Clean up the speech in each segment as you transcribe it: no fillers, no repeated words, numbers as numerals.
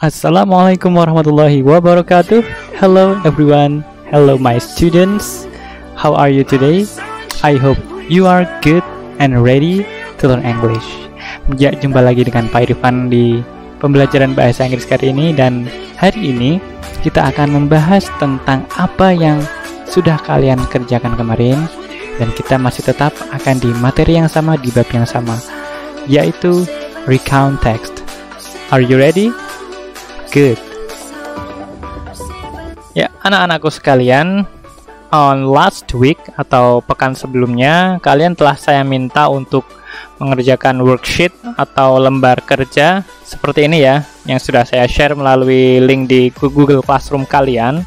Assalamualaikum warahmatullahi wabarakatuh. Hello everyone. Hello my students. How are you today? I hope you are good and ready to learn English. Ya, jumpa lagi dengan Pak Irfan di pembelajaran bahasa Inggris kali ini, dan hari ini kita akan membahas tentang apa yang sudah kalian kerjakan kemarin, dan kita masih tetap akan di materi yang sama, di bab yang sama, yaitu recount text. Are you ready? Good. Ya, anak-anakku sekalian, on last week atau pekan sebelumnya, kalian telah saya minta untuk mengerjakan worksheet atau lembar kerja seperti ini ya, yang sudah saya share melalui link di Google Classroom kalian.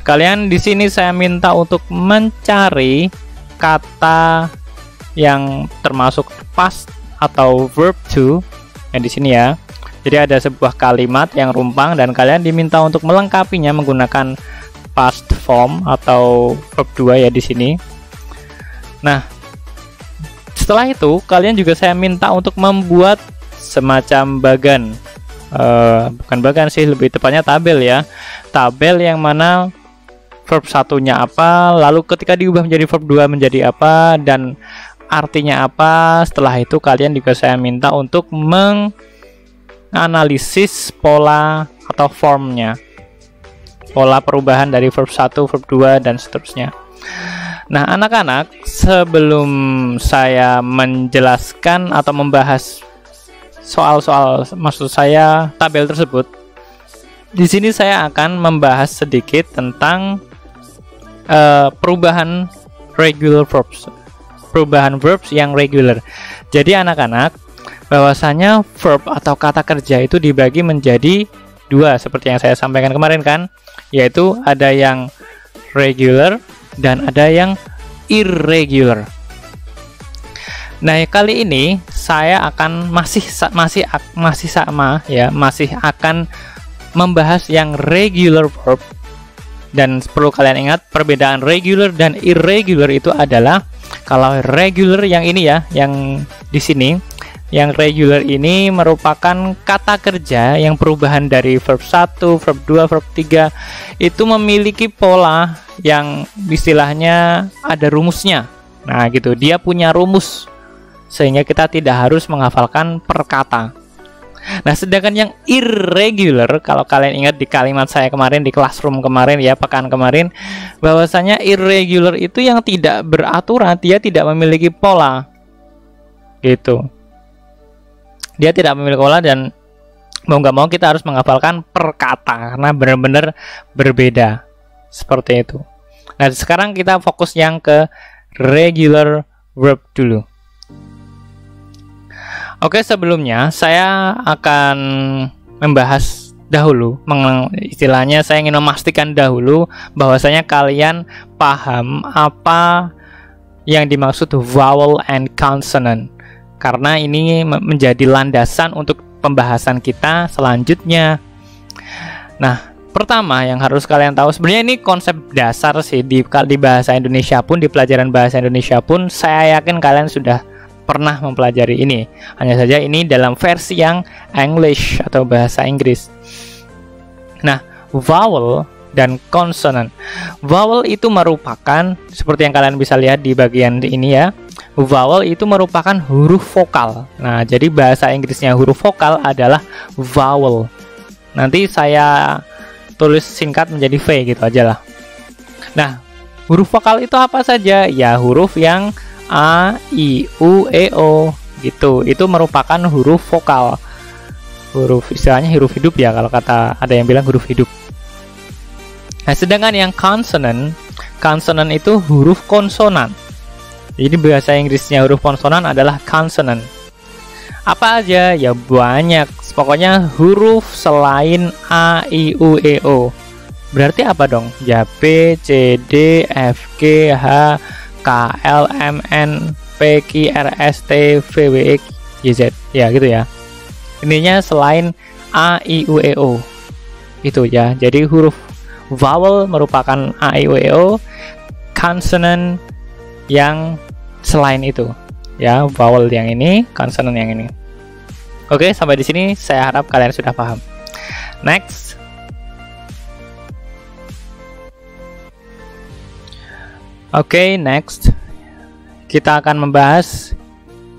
Kalian di sini saya minta untuk mencari kata yang termasuk past atau verb to yang di sini ya. Jadi ada sebuah kalimat yang rumpang dan kalian diminta untuk melengkapinya menggunakan past form atau verb 2 ya di sini. Nah, setelah itu kalian juga saya minta untuk membuat semacam bagan. Bukan bagan sih, lebih tepatnya tabel ya. Tabel yang mana verb satunya apa, lalu ketika diubah menjadi verb 2 menjadi apa, dan artinya apa. Setelah itu kalian juga saya minta untuk analisis pola atau formnya, pola perubahan dari verb 1, verb 2, dan seterusnya. Nah, anak-anak, sebelum saya menjelaskan atau membahas soal-soal, maksud saya tabel tersebut, di sini saya akan membahas sedikit tentang perubahan regular verbs, perubahan verbs yang regular. Jadi anak-anak, bahwasanya verb atau kata kerja itu dibagi menjadi dua seperti yang saya sampaikan kemarin kan, yaitu ada yang regular dan ada yang irregular. Nah, kali ini saya akan masih sama ya, masih akan membahas yang regular verb. Dan perlu kalian ingat, perbedaan regular dan irregular itu adalah, kalau regular yang ini ya, yang di sini, yang regular ini merupakan kata kerja yang perubahan dari verb 1, verb 2, verb 3 itu memiliki pola yang istilahnya ada rumusnya. Nah gitu, dia punya rumus sehingga kita tidak harus menghafalkan per kata. Nah, sedangkan yang irregular, kalau kalian ingat di kalimat saya kemarin di classroom kemarin ya, pekan kemarin, bahwasanya irregular itu yang tidak beraturan, dia tidak memiliki pola gitu. Dia tidak memiliki pola, dan mau nggak mau kita harus menghafalkan per kata karena benar-benar berbeda seperti itu. Nah, sekarang kita fokus yang ke regular verb dulu. Oke, sebelumnya saya akan membahas dahulu, istilahnya saya ingin memastikan dahulu bahwasanya kalian paham apa yang dimaksud vowel and consonant, karena ini menjadi landasan untuk pembahasan kita selanjutnya. Nah, pertama yang harus kalian tahu, sebenarnya ini konsep dasar sih di bahasa Indonesia pun, di pelajaran bahasa Indonesia pun saya yakin kalian sudah pernah mempelajari ini. Hanya saja ini dalam versi yang English atau bahasa Inggris. Nah, vowel dan consonant. Vowel itu merupakan, seperti yang kalian bisa lihat di bagian ini ya, vowel itu merupakan huruf vokal. Nah, jadi bahasa Inggrisnya huruf vokal adalah vowel. Nanti saya tulis singkat menjadi V gitu aja lah. Nah, huruf vokal itu apa saja? Ya, huruf yang A, I, U, E, O gitu. Itu merupakan huruf vokal. Huruf, istilahnya huruf hidup ya, kalau kata ada yang bilang huruf hidup. Nah, sedangkan yang consonant, consonant itu huruf konsonan. Jadi bahasa Inggrisnya huruf konsonan adalah consonant. Apa aja? Ya banyak. Pokoknya huruf selain A, I, U, E, O. Berarti apa dong? Ya B, C, D, F, G, H, K, L, M, N, P, Q, R, S, T, V, W, X, Y, Z. Ya gitu ya. Intinya selain A, I, U, E, O. Itu ya. Jadi huruf vowel merupakan A, I, U, E, O. Consonant yang selain itu. Ya, vowel yang ini, consonant yang ini. Oke, sampai di sini saya harap kalian sudah paham. Next. Oke, next. Kita akan membahas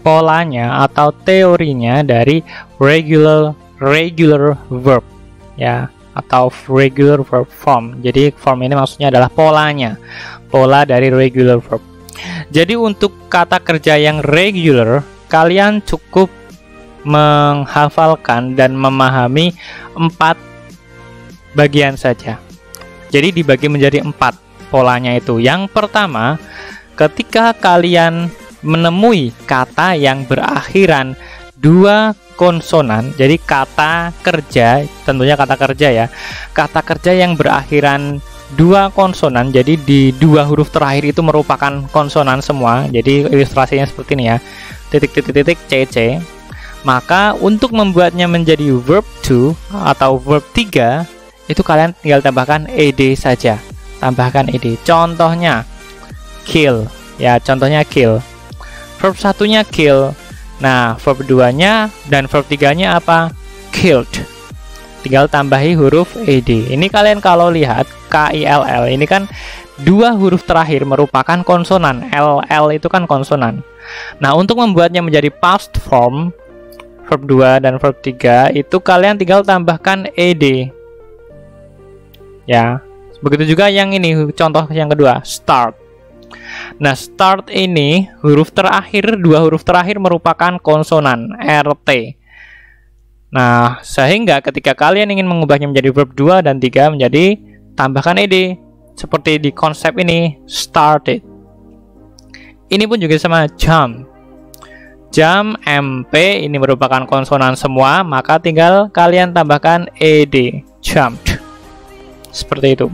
polanya atau teorinya dari regular verb ya, atau regular verb form. Jadi form ini maksudnya adalah polanya. Pola dari regular verb. Jadi untuk kata kerja yang regular, kalian cukup menghafalkan dan memahami 4 bagian saja. Jadi dibagi menjadi 4 polanya itu. Yang pertama, ketika kalian menemui kata yang berakhiran 2 konsonan, jadi kata kerja, tentunya kata kerja ya, kata kerja yang berakhiran 2 konsonan, jadi di 2 huruf terakhir itu merupakan konsonan semua. Jadi ilustrasinya seperti ini ya, titik CC. Maka untuk membuatnya menjadi verb 2 atau verb 3, itu kalian tinggal tambahkan ed saja. Tambahkan ed. Contohnya kill ya, contohnya kill. Verb satunya kill. Nah, verb 2-nya dan verb 3-nya apa? Killed. Tinggal tambahi huruf ed. Ini kalian kalau lihat KILL, ini kan 2 huruf terakhir merupakan konsonan. LL itu kan konsonan. Nah, untuk membuatnya menjadi past form verb 2 dan verb 3, itu kalian tinggal tambahkan ed. Ya. Begitu juga yang ini, contoh yang kedua, start. Nah, start ini huruf terakhir, 2 huruf terakhir merupakan konsonan RT. Nah, sehingga ketika kalian ingin mengubahnya menjadi verb 2 dan 3 menjadi tambahkan ed. Seperti di konsep ini, started. Ini pun juga sama jump. Jump, MP ini merupakan konsonan semua, maka tinggal kalian tambahkan ed, jumped. Seperti itu.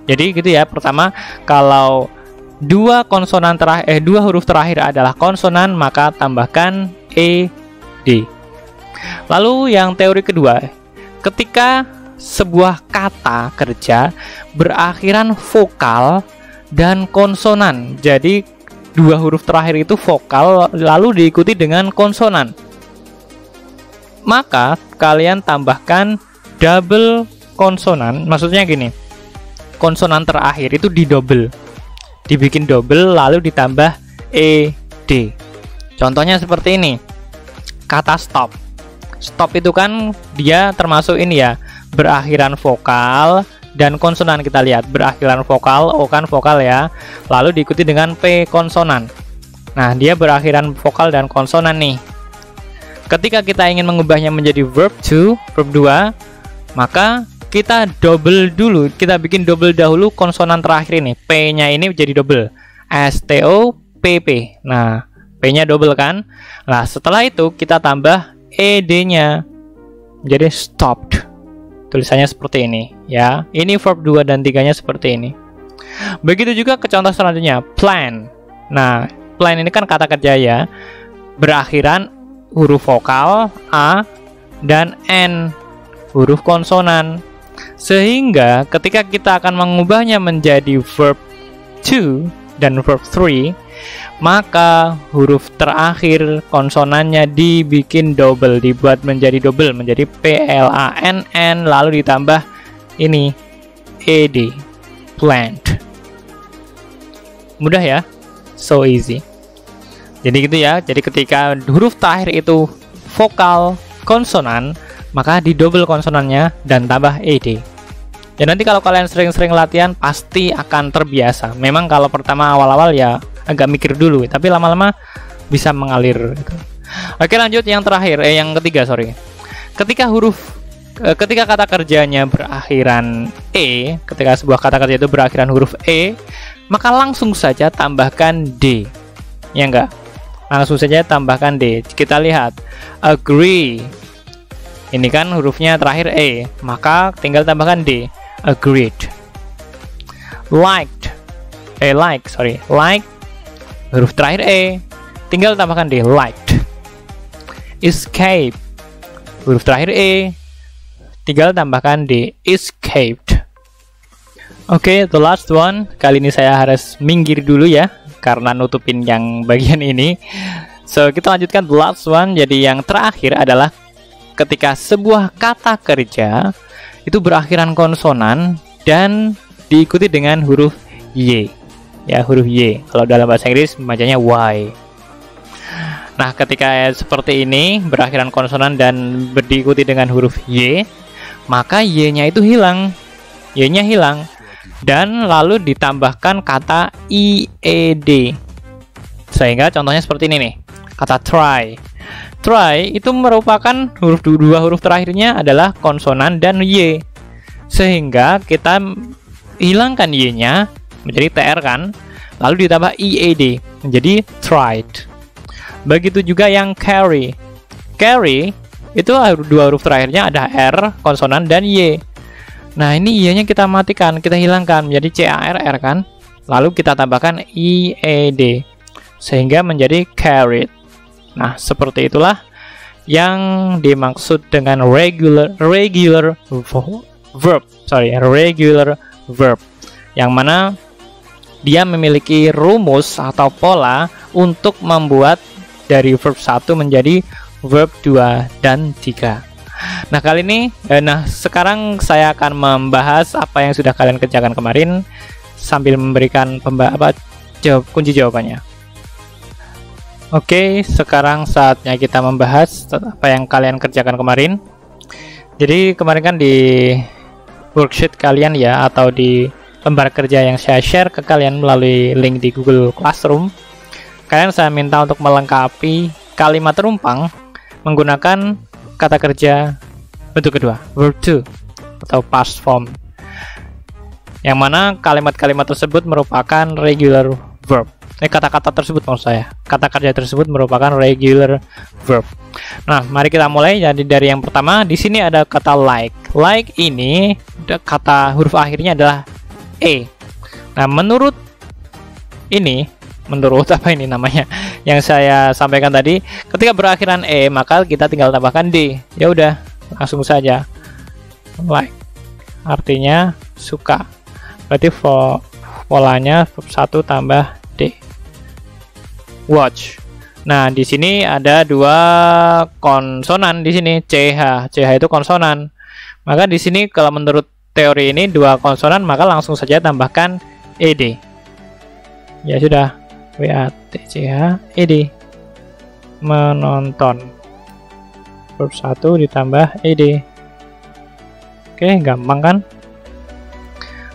Jadi gitu ya, pertama kalau 2 konsonan terakhir 2 huruf terakhir adalah konsonan, maka tambahkan ed. Lalu yang teori kedua, ketika sebuah kata kerja berakhiran vokal dan konsonan. Jadi 2 huruf terakhir itu vokal lalu diikuti dengan konsonan. Maka kalian tambahkan double konsonan, maksudnya gini. Konsonan terakhir itu didouble. Dibikin double lalu ditambah ed. Contohnya seperti ini. Kata stop. Stop itu kan dia termasuk ini ya, berakhiran vokal dan konsonan. Kita lihat berakhiran vokal, O kan vokal ya, lalu diikuti dengan P konsonan. Nah, dia berakhiran vokal dan konsonan nih. Ketika kita ingin mengubahnya menjadi verb 2, verb 2, maka kita double dulu, kita bikin double dahulu konsonan terakhir ini. P-nya ini jadi double. STOPP. Nah, P-nya double kan? Nah, setelah itu kita tambah ed-nya. Jadi stopped. Tulisannya seperti ini ya. Ini verb 2 dan 3-nya seperti ini. Begitu juga ke contoh selanjutnya, plan. Nah, plan ini kan kata kerja ya. Berakhiran huruf vokal A dan N, huruf konsonan. Sehingga ketika kita akan mengubahnya menjadi verb 2 dan verb 3, maka huruf terakhir konsonannya dibikin double, dibuat menjadi double, menjadi PLANN, lalu ditambah ini ed, plant. Mudah ya, so easy. Jadi gitu ya. Jadi ketika huruf terakhir itu vokal konsonan, maka di double konsonannya dan tambah ed. Ya, nanti kalau kalian sering-sering latihan pasti akan terbiasa. Memang kalau pertama awal-awal ya agak mikir dulu, tapi lama-lama bisa mengalir gitu. Oke, lanjut yang terakhir, yang ketiga, sorry. Ketika kata kerjanya berakhiran e, ketika sebuah kata kerja itu berakhiran huruf e, maka langsung saja tambahkan d. Ya enggak? Langsung saja tambahkan d. Kita lihat, agree. Ini kan hurufnya terakhir e, maka tinggal tambahkan d. Agreed. Like, huruf terakhir e, tinggal tambahkan d, liked. Escape, huruf terakhir e, tinggal tambahkan d, escaped. Oke, the last one. Kali ini saya harus minggir dulu ya, karena nutupin yang bagian ini. So, kita lanjutkan the last one. Jadi yang terakhir adalah ketika sebuah kata kerja itu berakhiran konsonan dan diikuti dengan huruf Y. Ya, huruf Y. Kalau dalam bahasa Inggris bacanya Y. Nah, ketika seperti ini berakhiran konsonan dan diikuti dengan huruf Y, maka Y-nya itu hilang. Y-nya hilang. Dan lalu ditambahkan kata IED. Sehingga contohnya seperti ini nih. Kata try. Try itu merupakan dua huruf terakhirnya adalah konsonan dan Y. Sehingga kita hilangkan Y-nya menjadi TR kan, lalu ditambah IED menjadi tried. Begitu juga yang carry. Carry itu dua huruf terakhirnya ada R, konsonan, dan Y. Nah, ini Y-nya kita matikan, kita hilangkan menjadi CARR kan, lalu kita tambahkan IED sehingga menjadi carried. Nah, seperti itulah yang dimaksud dengan regular verb, yang mana dia memiliki rumus atau pola untuk membuat dari verb 1 menjadi verb 2 dan 3. Nah, kali ini sekarang saya akan membahas apa yang sudah kalian kerjakan kemarin sambil memberikan kunci jawabannya. Oke, sekarang saatnya kita membahas apa yang kalian kerjakan kemarin. Jadi kemarin kan di worksheet kalian ya, atau di lembar kerja yang saya share ke kalian melalui link di Google Classroom, kalian saya minta untuk melengkapi kalimat terumpang menggunakan kata kerja bentuk kedua, verb 2 atau past form, yang mana kalimat-kalimat tersebut merupakan regular verb. Kata-kata tersebut maksud saya, kata kerja tersebut merupakan regular verb. Nah, mari kita mulai. Jadi dari yang pertama, di sini ada kata like. Like ini kata huruf akhirnya adalah E. Nah, menurut apa ini namanya yang saya sampaikan tadi, ketika berakhiran E maka kita tinggal tambahkan D. Ya udah, langsung saja. Like artinya suka. Berarti polanya verb 1 tambah D. Watch. Nah, di sini ada dua konsonan di sini, CH. CH itu konsonan. Maka di sini kalau menurut teori ini dua konsonan, maka langsung saja tambahkan ED. Ya sudah, WATCH ED. Menonton. Verb 1 ditambah ED. Oke, gampang kan?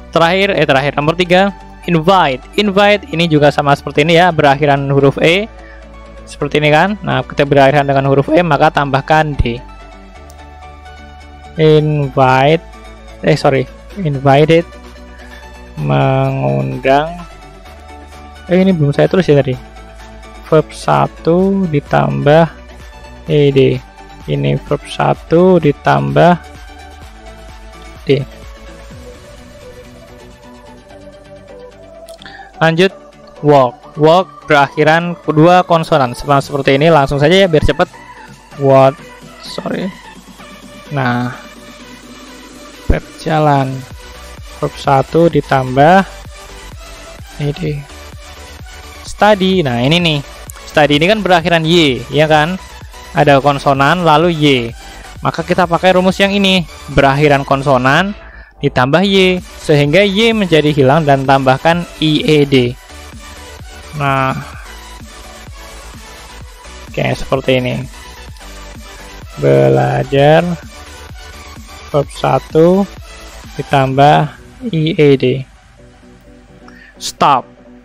Terakhir nomor 3, invite. Invite ini juga sama seperti ini ya, berakhiran huruf E. Seperti ini kan. Nah, kita berakhiran dengan huruf E maka tambahkan D. Invited, mengundang. Ini belum saya tulis ya tadi. Verb 1 ditambah ED. Ini verb 1 ditambah D. Lanjut, walk berakhiran kedua konsonan sama seperti ini. Langsung saja ya biar cepat. Nah, berjalan, verb 1 ditambah ED. Study. Nah, ini nih, study ini kan berakhiran Y ya kan, ada konsonan lalu Y, maka kita pakai rumus yang ini, berakhiran konsonan ditambah Y sehingga Y menjadi hilang dan tambahkan IED. Nah, kayak seperti ini. Belajar, verb 1 ditambah IED.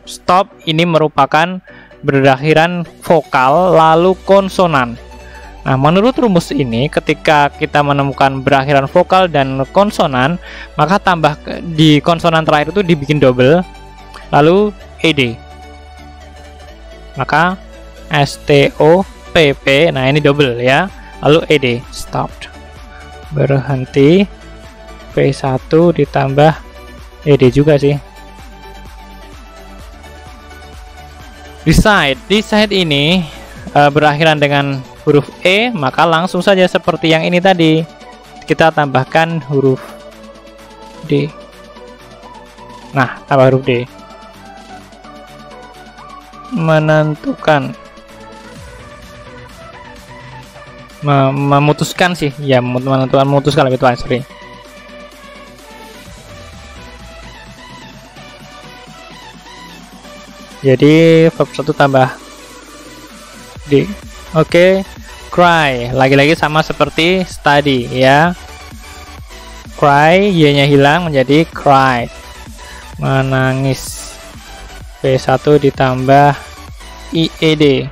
Stop ini merupakan berakhiran vokal lalu konsonan. Nah, menurut rumus ini, ketika kita menemukan berakhiran vokal dan konsonan, maka tambah di konsonan terakhir itu dibikin double, lalu ED. Maka STOPP, nah ini double ya, lalu ED, stopped. Berhenti, V1 ditambah ED juga sih. Decide ini berakhiran dengan huruf E, maka langsung saja seperti yang ini tadi, kita tambahkan huruf D. Nah, tambah huruf D. Menentukan, memutuskan sih ya, memutuskan lebih tepat, sorry. Jadi verb 1 tambah D. Oke, cry lagi-lagi sama seperti study ya. Cry, y-nya hilang menjadi cried. Menangis. V1 ditambah IED.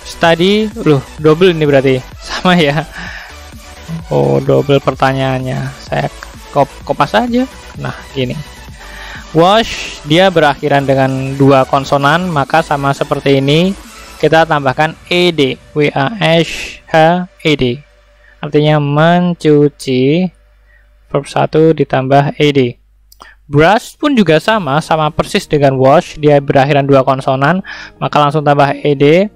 Study, loh, double ini berarti sama ya. Oh, double pertanyaannya. Saya kopas aja. Nah, gini. Wash, dia berakhiran dengan 2 konsonan, maka sama seperti ini. Kita tambahkan ed, W-A-S-H-E-D, artinya mencuci. Verb 1 ditambah ed. Brush pun juga sama persis dengan wash, dia berakhiran 2 konsonan, maka langsung tambah ed,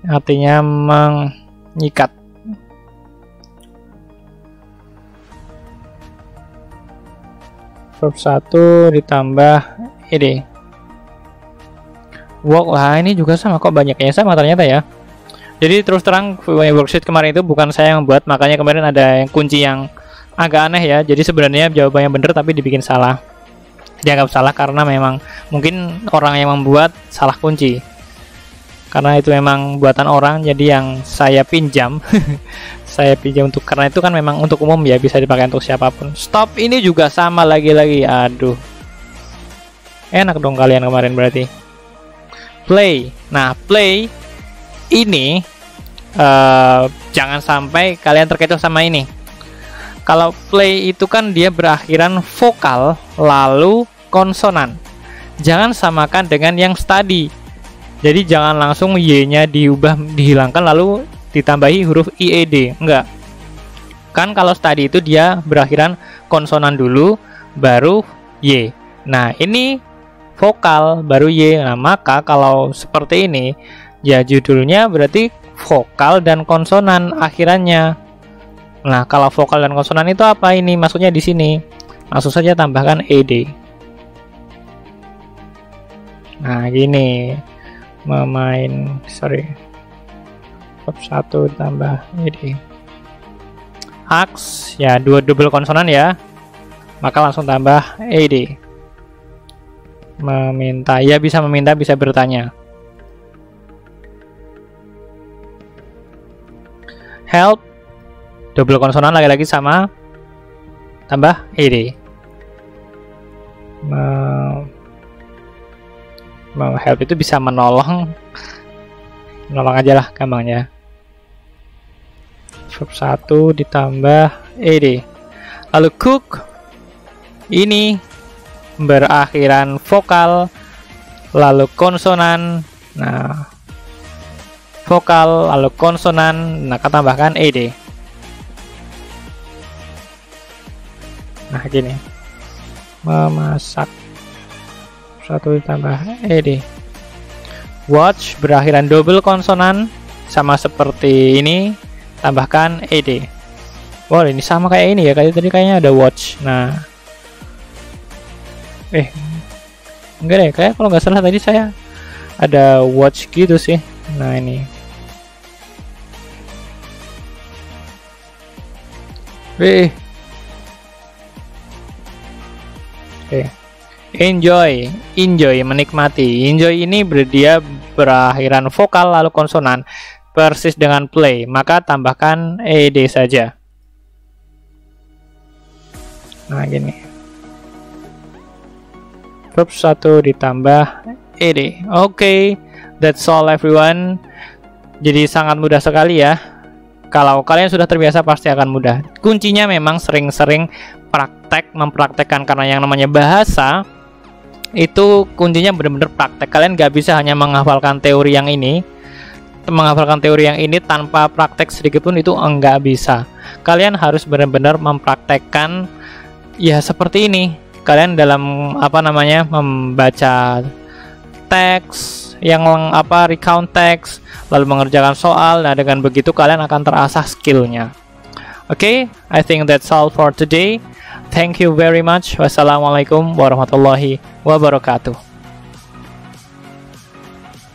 artinya menyikat. Verb 1 ditambah ed. Walk, lah ini juga sama kok, banyaknya sama ternyata ya. Jadi terus terang worksheet kemarin itu bukan saya yang buat, makanya kemarin ada yang kunci yang agak aneh ya. Jadi sebenarnya jawabannya bener tapi dibikin salah, dianggap salah karena memang mungkin orang yang membuat salah kunci, karena itu memang buatan orang, jadi yang saya pinjam saya pinjam untuk, karena itu kan memang untuk umum ya, bisa dipakai untuk siapapun. Stop ini juga sama lagi-lagi, aduh enak dong kalian kemarin berarti. Play, nah play ini jangan sampai kalian terkecoh sama ini. Kalau play itu kan dia berakhiran vokal lalu konsonan, jangan samakan dengan yang study. Jadi jangan langsung y-nya diubah, dihilangkan lalu ditambahi huruf ied, enggak. Kan kalau study itu dia berakhiran konsonan dulu baru y. Nah ini vokal baru y. Nah maka kalau seperti ini ya judulnya berarti vokal dan konsonan akhirannya. Nah kalau vokal dan konsonan itu apa ini maksudnya di sini? Langsung saja tambahkan ed. Nah gini, verb 1 ditambah ed. Ask ya, 2 double konsonan ya, maka langsung tambah ed. Meminta, ya bisa meminta, bisa bertanya. Help, double konsonan lagi-lagi sama, tambah ed. Help itu bisa menolong aja lah gampangnya. Verb 1 ditambah ed. Lalu cook ini berakhiran vokal lalu konsonan. Nah vokal lalu konsonan, maka tambahkan ed. Nah gini, memasak, 1 ditambah ed. Watch berakhiran double konsonan, sama seperti ini, tambahkan ed. Wow ini sama kayak ini ya, kayak tadi kayaknya ada watch. Nah enggak deh, kayak kalau nggak salah tadi saya ada watch gitu sih. Nah ini enjoy, menikmati. Enjoy ini dia berakhiran vokal lalu konsonan, persis dengan play, maka tambahkan ed saja. Nah gini, verb 1 ditambah ed. Oke, that's all everyone. Jadi sangat mudah sekali ya. Kalau kalian sudah terbiasa pasti akan mudah. Kuncinya memang sering-sering mempraktekkan, karena yang namanya bahasa itu kuncinya benar-benar praktek. Kalian nggak bisa hanya menghafalkan teori yang ini, tanpa praktek sedikit pun, itu enggak bisa. Kalian harus benar-benar mempraktekkan ya seperti ini. Kalian dalam membaca teks yang recount teks, lalu mengerjakan soal. Nah dengan begitu kalian akan terasah skillnya. Oke, I think that's all for today. Thank you very much. Wassalamualaikum warahmatullahi wabarakatuh.